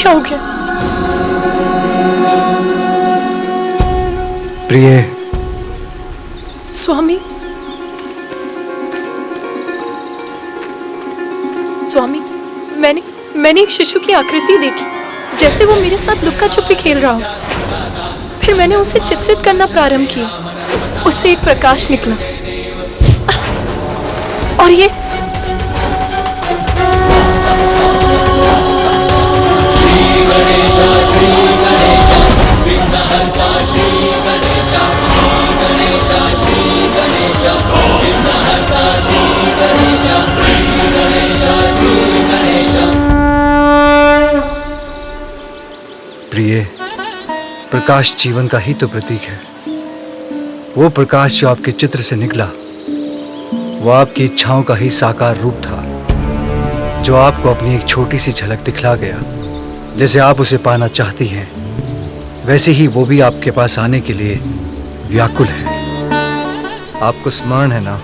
क्या हो गया? प्रिय। स्वामी, स्वामी, मैंने एक शिशु की आकृति देखी, जैसे वो मेरे साथ लुक्का छुपी खेल रहा हो। फिर मैंने उसे चित्रित करना प्रारंभ किया। उससे एक प्रकाश निकला और ये प्रिय, प्रकाश जीवन का ही तो प्रतीक है। वो प्रकाश जो आपके चित्र से निकला, वो आपकी इच्छाओं का ही साकार रूप था, जो आपको अपनी एक छोटी सी झलक दिखला गया। जैसे आप उसे पाना चाहती हैं, वैसे ही वो भी आपके पास आने के लिए व्याकुल है। आपको स्मरण है ना,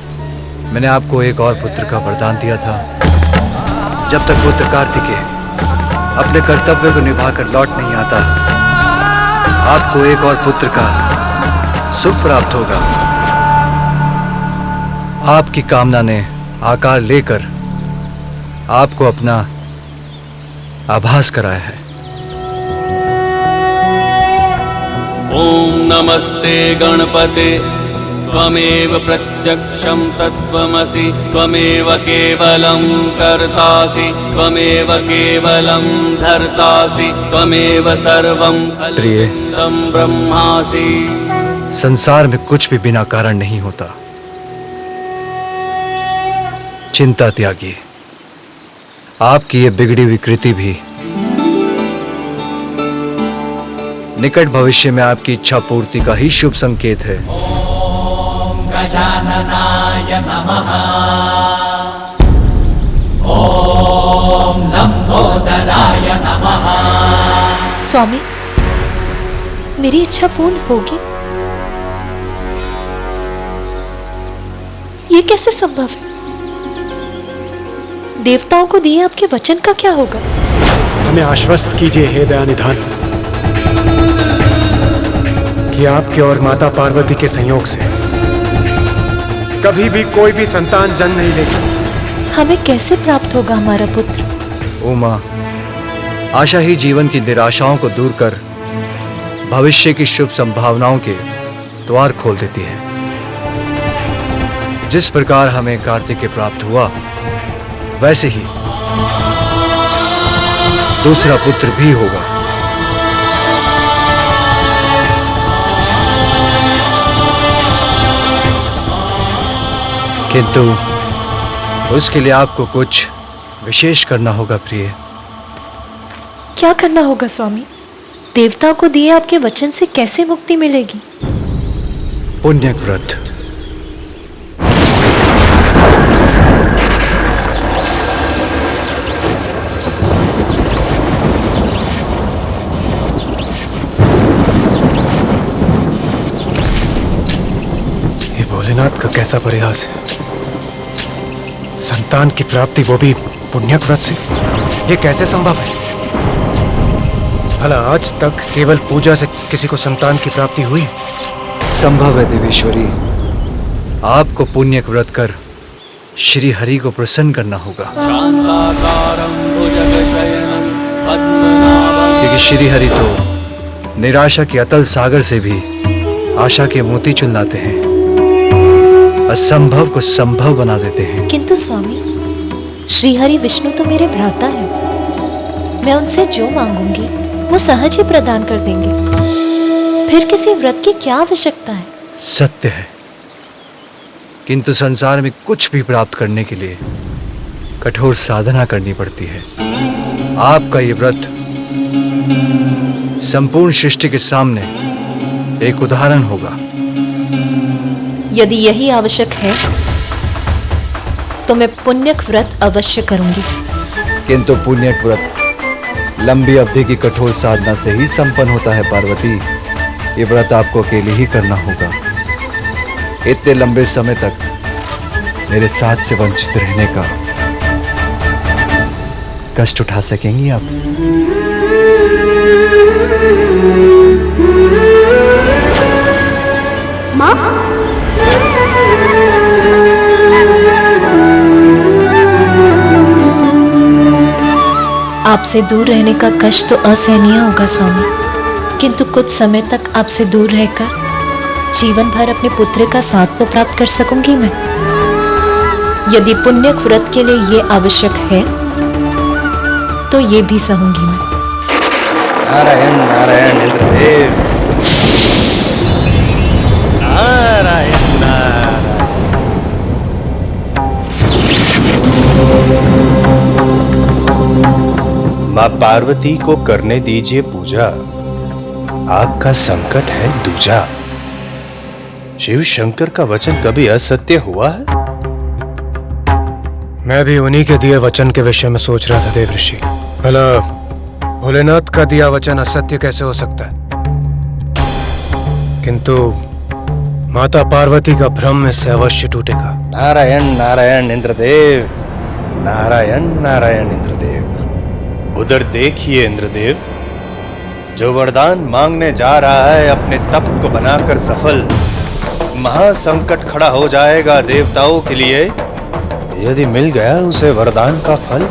मैंने आपको एक और पुत्र का वरदान दिया था। जब तक पुत्र कार्तिकेय अपने कर्तव्य को निभाकर लौट नहीं आता, आपको एक और पुत्र का सुख प्राप्त होगा। आपकी कामना ने आकार लेकर आपको अपना आभास कराया है। ओम नमस्ते गणपते त्वमेव प्रत्यक्षं तत्त्वमसि त्वमेव केवलं कर्तासि त्वमेव केवलं धर्तासि त्वमेव सर्वं खलुदं ब्रह्मासि। संसार में कुछ भी बिना कारण नहीं होता। चिंता त्यागिए। आपकी ये बिगड़ी हुई कृति भी निकट भविष्य में आपकी इच्छा पूर्ति का ही शुभ संकेत है। गजाननाय नमः। ओम लंबोदराय नमः। स्वामी, मेरी इच्छा पूर्ण होगी? ये कैसे संभव है? देवताओं को दिए आपके वचन का क्या होगा? हमें आश्वस्त कीजिए हे दयानिधान, कि आपके और माता पार्वती के संयोग से कभी भी कोई भी संतान जन्म नहीं लेगी। हमें कैसे प्राप्त होगा हमारा पुत्र? उमा, आशा ही जीवन की निराशाओं को दूर कर भविष्य की शुभ संभावनाओं के द्वार खोल देती है। जिस प्रकार हमें कार्तिकेय प्राप्त हुआ, वैसे ही दूसरा पुत्र भी होगा। किंतु उसके लिए आपको कुछ विशेष करना होगा प्रिय। क्या करना होगा स्वामी? देवताओं को दिए आपके वचन से कैसे मुक्ति मिलेगी? पुण्य व्रत। ये भोलेनाथ का कैसा प्रयास है। संतान की प्राप्ति, वो भी पुण्यक व्रत से। ये कैसे संभव है? भला आज तक केवल पूजा से किसी को संतान की प्राप्ति हुई? संभव है देवेश्वरी। आपको पुण्यक व्रत कर श्री हरि को प्रसन्न करना होगा, क्योंकि श्री हरि तो निराशा के अतल सागर से भी आशा के मोती चुन लाते हैं, असंभव को संभव बना देते हैं। किंतु स्वामी, श्रीहरि विष्णु तो मेरे भ्राता हैं। मैं उनसे जो मांगूंगी वो सहज ही प्रदान कर देंगे। फिर किसी व्रत की क्या आवश्यकता है? सत्य है, किंतु संसार में कुछ भी प्राप्त करने के लिए कठोर साधना करनी पड़ती है। आपका ये व्रत संपूर्ण सृष्टि के सामने एक उदाहरण होगा। यदि यही आवश्यक है तो मैं पुण्यक व्रत अवश्य करूंगी। किंतु पुण्यक व्रत लंबी अवधि की कठोर साधना से ही संपन्न होता है पार्वती। ये व्रत आपको अकेले ही करना होगा। इतने लंबे समय तक मेरे साथ से वंचित रहने का कष्ट उठा सकेंगी आप? माँ, आपसे दूर रहने का कष्ट तो असहनीय होगा स्वामी, किंतु कुछ समय तक आपसे दूर रहकर जीवन भर अपने पुत्र का साथ तो प्राप्त कर सकूंगी मैं। यदि पुण्य व्रत के लिए ये आवश्यक है तो ये भी सहूंगी मैं। नारायण नारायण इंद्रदेव, नारायण नारायण। माँ पार्वती को करने दीजिए पूजा, आपका संकट है दूजा। शिव शंकर का वचन कभी असत्य हुआ है? मैं भी उन्हीं के दिए वचन के विषय में सोच रहा था देव ऋषि। भला भोलेनाथ का दिया वचन असत्य कैसे हो सकता है? किंतु माता पार्वती का भ्रम इससे अवश्य टूटेगा। नारायण नारायण इंद्रदेव, नारायण नारायण इंद्रदेव। उधर देखिए इंद्रदेव, जो वरदान मांगने जा रहा है अपने तप को बनाकर सफल, महासंकट खड़ा हो जाएगा देवताओं के लिए यदि मिल गया उसे वरदान का फल।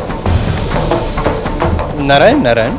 नारायण नारायण।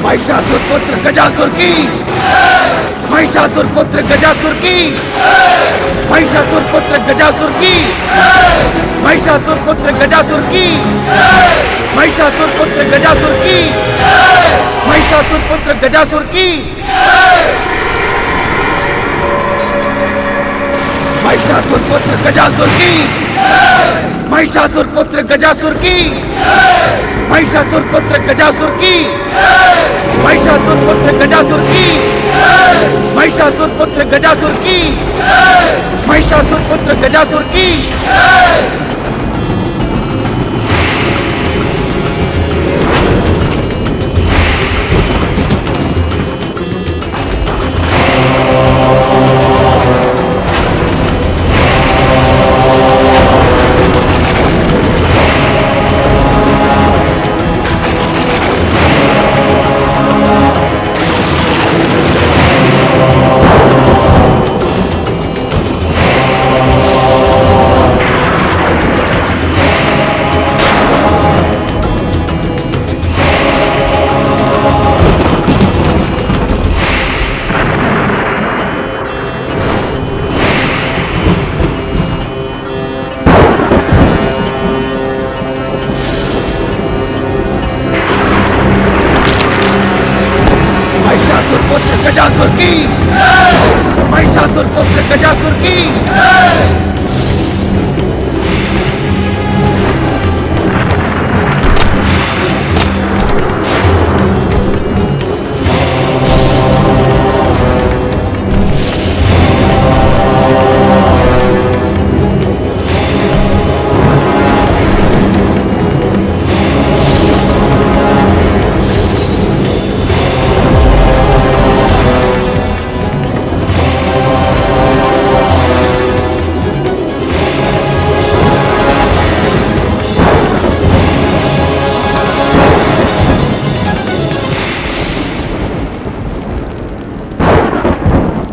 महिषासुर पुत्र गजासुर की, महिषासुर पुत्र गजासुर की, महिषासुर पुत्र गजासुर की, महिषासुर पुत्र गजासुर की, महिषासुर पुत्र गजासुर की, महिषासुर पुत्र गजासुर की, महिषासुर पुत्र गजासुर की, महिषासुर पुत्र गजासुर की, महिषासुर पुत्र गजासुर की, महिषासुर पुत्र गजासुर की, महिषासुर पुत्र गजासुर की, महिषासुर पुत्र गजासुर की। गजासुर की, महिषासुर पुत्र गजासुर की।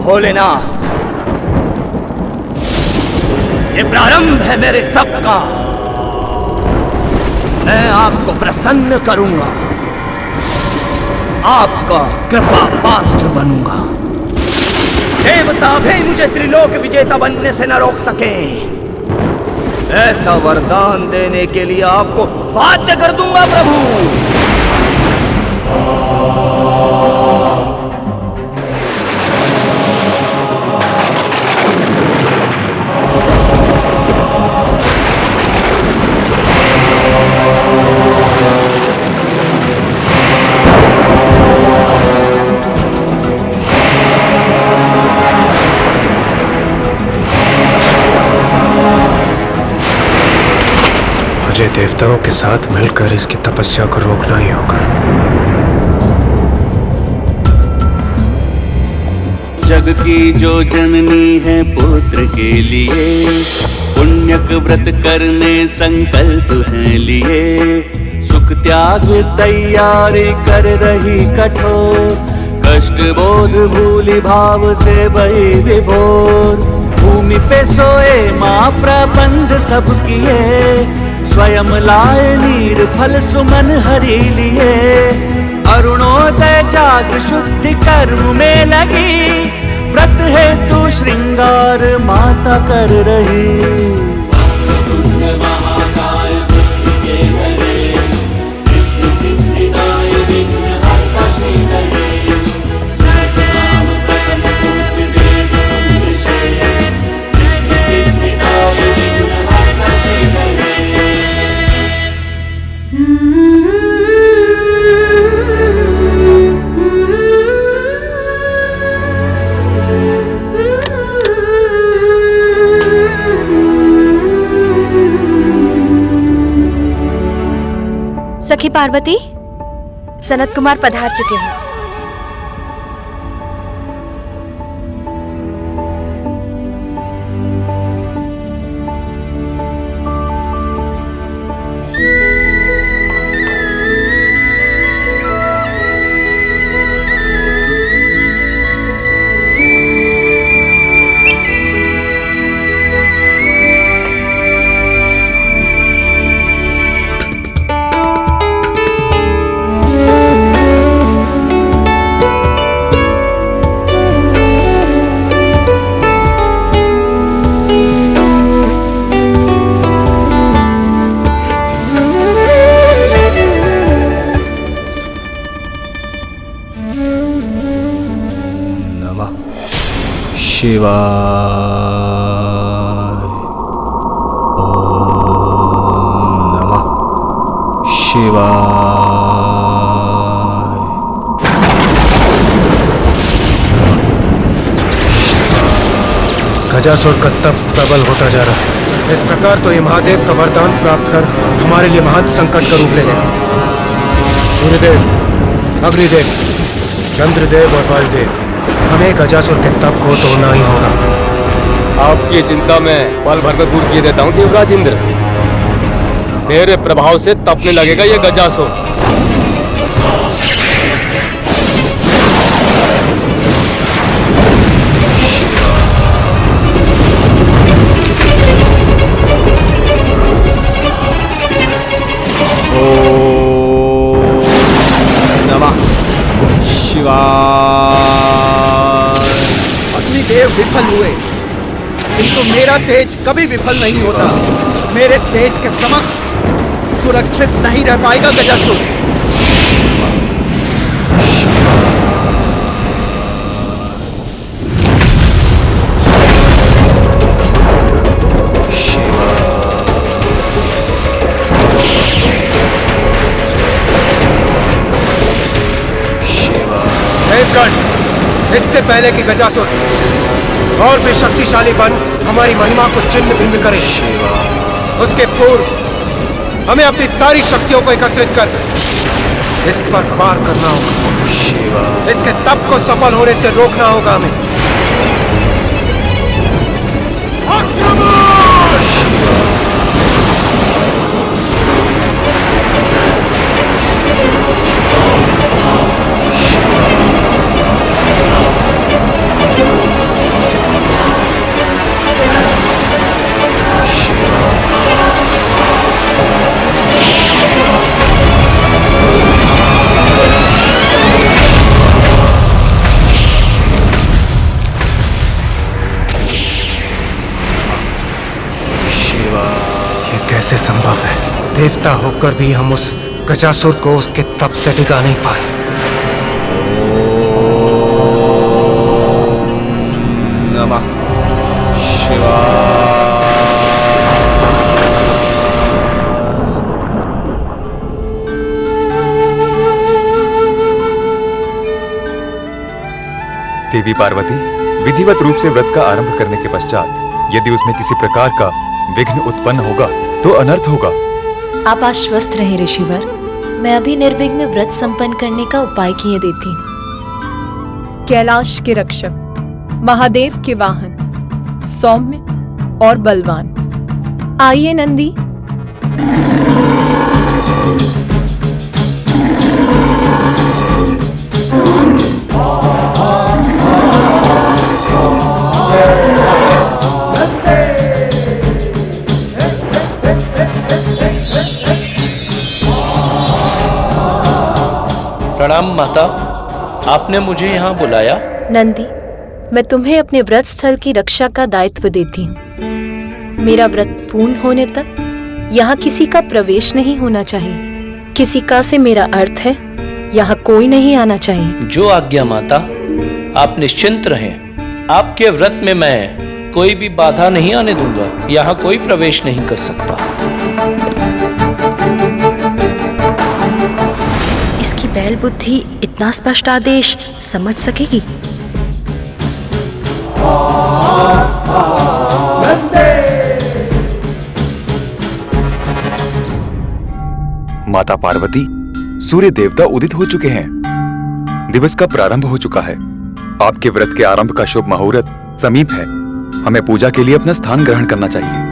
भोलेनाथ, ये प्रारंभ है मेरे तप का। मैं आपको प्रसन्न करूंगा, आपका कृपा पात्र बनूंगा। देवता भी मुझे त्रिलोक विजेता बनने से न रोक सके। ऐसा वरदान देने के लिए आपको बाध्य कर दूंगा प्रभु। मुझे देवताओं के साथ मिलकर इसकी तपस्या को रोकना ही होगा। जग की जो जननी है पुत्र के लिए, पुण्यक व्रत करने संकल्प है लिए। सुख त्याग तैयारी कर रही कठोर, कष्ट बोध भूली भाव से भई विभोर। भूमि पे सोए माँ प्रबंध सब किए, स्वयं लाए नीर फल सुमन हरि लिए। अरुणोदय जाग शुद्धि कर्म में लगी, व्रत हेतु श्रृंगार माता कर रही। सखी पार्वती, सनत कुमार पधार चुके हैं। शिवाय। ओम नमः शिवाय। गजासुर का तप प्रबल होता जा रहा है। इस प्रकार तो ये महादेव का वरदान प्राप्त कर हमारे लिए महान संकट का रूप ले लेगा। सूर्यदेव, अग्निदेव, चंद्रदेव और वायुदेव, हमें गजासुर के तप को तोड़ना ही होगा। आपकी चिंता में पल भर में दूर किए देता हूँ देवराज इंद्र। मेरे प्रभाव से तपने लगेगा ये गजासुर। अग्निदेव विफल हुए, किंतु मेरा तेज कभी विफल नहीं होता। मेरे तेज के समक्ष सुरक्षित नहीं रह पाएगा गजासुर। इससे पहले कि गजासुर और भी शक्तिशाली बन हमारी महिमा को चिन्ह भिन्न करे, उसके पूर्व हमें अपनी सारी शक्तियों को एकत्रित कर इस पर पार करना होगा। इसके तप को सफल होने से रोकना होगा हमें। ये कैसे संभव है? देवता होकर भी हम उस गजासुर को उसके तप से डिगा नहीं पाए। नमः शिवाय। देवी पार्वती, विधिवत रूप से व्रत का आरंभ करने के पश्चात यदि उसमें किसी प्रकार का विघ्न उत्पन्न होगा तो अनर्थ होगा। आप आश्वस्त रहे ऋषिवर, मैं अभी निर्विघ्न व्रत संपन्न करने का उपाय किए देती हूँ। कैलाश के रक्षक, महादेव के वाहन, सौम्य और बलवान, आइए नंदी। प्रणाम माता, आपने मुझे यहाँ बुलाया? नंदी, मैं तुम्हें अपने व्रत स्थल की रक्षा का दायित्व देती हूँ। मेरा व्रत पूर्ण होने तक यहाँ किसी का प्रवेश नहीं होना चाहिए। किसी का से मेरा अर्थ है यहाँ कोई नहीं आना चाहिए। जो आज्ञा माता, आप निश्चिंत रहें। आपके व्रत में मैं कोई भी बाधा नहीं आने दूंगा। यहाँ कोई प्रवेश नहीं कर सकता। इसकी बैल बुद्धि इतना स्पष्ट आदेश समझ सकेगी? माता पार्वती, सूर्य देवता उदित हो चुके हैं। दिवस का प्रारंभ हो चुका है। आपके व्रत के आरंभ का शुभ मुहूर्त समीप है। हमें पूजा के लिए अपना स्थान ग्रहण करना चाहिए।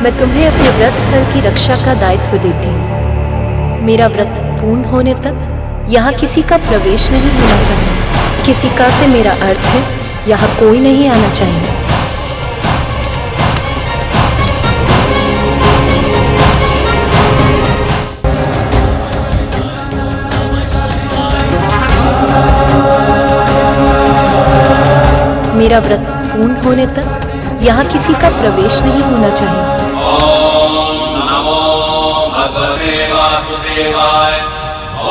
मैं तुम्हें अपने व्रत स्थल की रक्षा का दायित्व देती हूँ। मेरा व्रत पूर्ण होने तक यहाँ किसी का प्रवेश नहीं होना चाहिए। किसी का से मेरा अर्थ है यहाँ कोई नहीं आना चाहिए। मेरा व्रत पूर्ण होने तक यहाँ किसी का प्रवेश नहीं होना चाहिए। ओम नमो भगवते वासुदेवाय।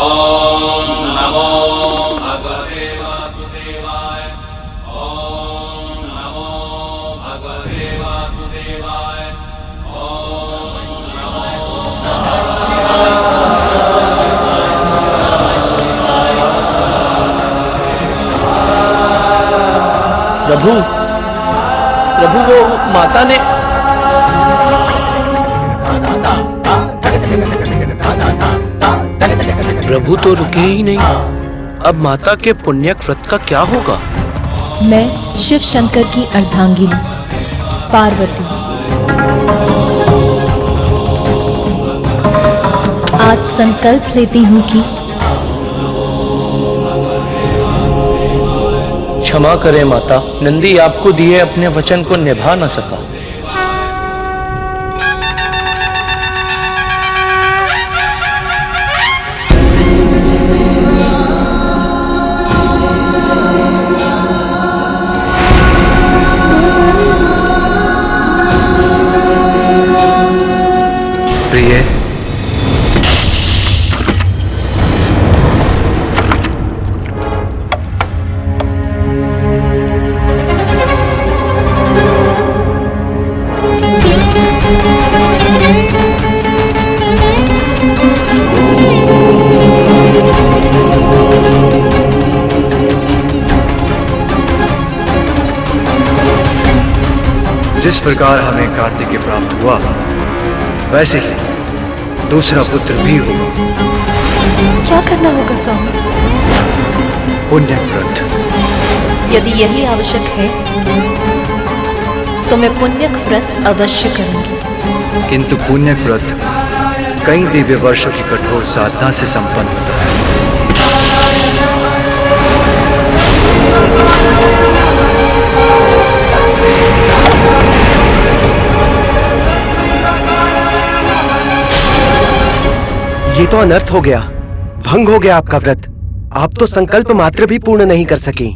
ओम नमो भगवते वासुदेवाय। ओम नमो भगवते वासुदेवाय। ओम प्रभु, प्रभु वो माता ने प्रभु तो रुके ही नहीं। अब माता के पुण्यक व्रत का क्या होगा? मैं शिव शंकर की अर्धांगिनी पार्वती आज संकल्प लेती हूँ कि क्षमा करें माता, नंदी आपको दिए अपने वचन को निभा न सका। जिस प्रकार हमें कार्तिकेय प्राप्त हुआ, वैसे ही दूसरा पुत्र भी होगा। क्या करना होगा स्वामी? पुण्य व्रत। यदि यही आवश्यक है तो मैं पुण्यक व्रत अवश्य करूंगी। किंतु पुण्य व्रत कई दिव्य वर्षों की कठोर साधना से संपन्न होता है। ये तो अनर्थ हो गया, भंग हो गया आपका व्रत। आप तो संकल्प मात्र भी पूर्ण नहीं कर सकी,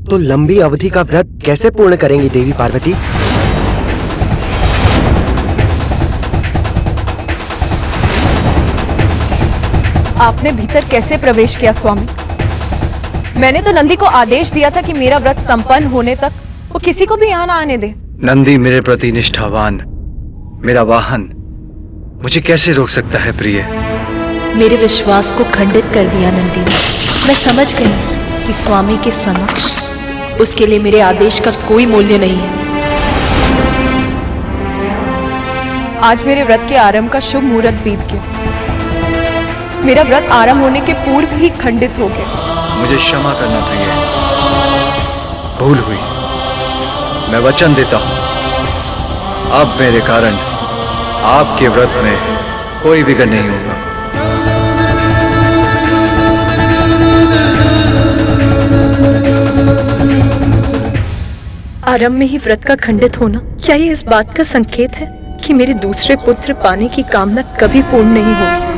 तो लंबी अवधि का व्रत कैसे पूर्ण करेंगी देवी पार्वती? आपने भीतर कैसे प्रवेश किया स्वामी? मैंने तो नंदी को आदेश दिया था कि मेरा व्रत संपन्न होने तक वो किसी को भी यहाँ ना आने दे। नंदी मेरे प्रति निष्ठावान, मेरा वाहन, मुझे कैसे रोक सकता है प्रिय? मेरे विश्वास को खंडित कर दिया नंदी ने। मैं समझ गई कि स्वामी के समक्ष उसके लिए मेरे आदेश का कोई मूल्य नहीं है। आज मेरे व्रत के आरंभ का शुभ मुहूर्त बीत गया। मेरा व्रत आरंभ होने के पूर्व ही खंडित हो गया। मुझे क्षमा करना प्रिय, भूल हुई। मैं वचन देता हूं, अब मेरे कारण आपके व्रत में कोई विघ्न नहीं होगा। आरंभ में ही व्रत का खंडित होना, क्या ये इस बात का संकेत है कि मेरे दूसरे पुत्र पाने की कामना कभी पूर्ण नहीं होगी?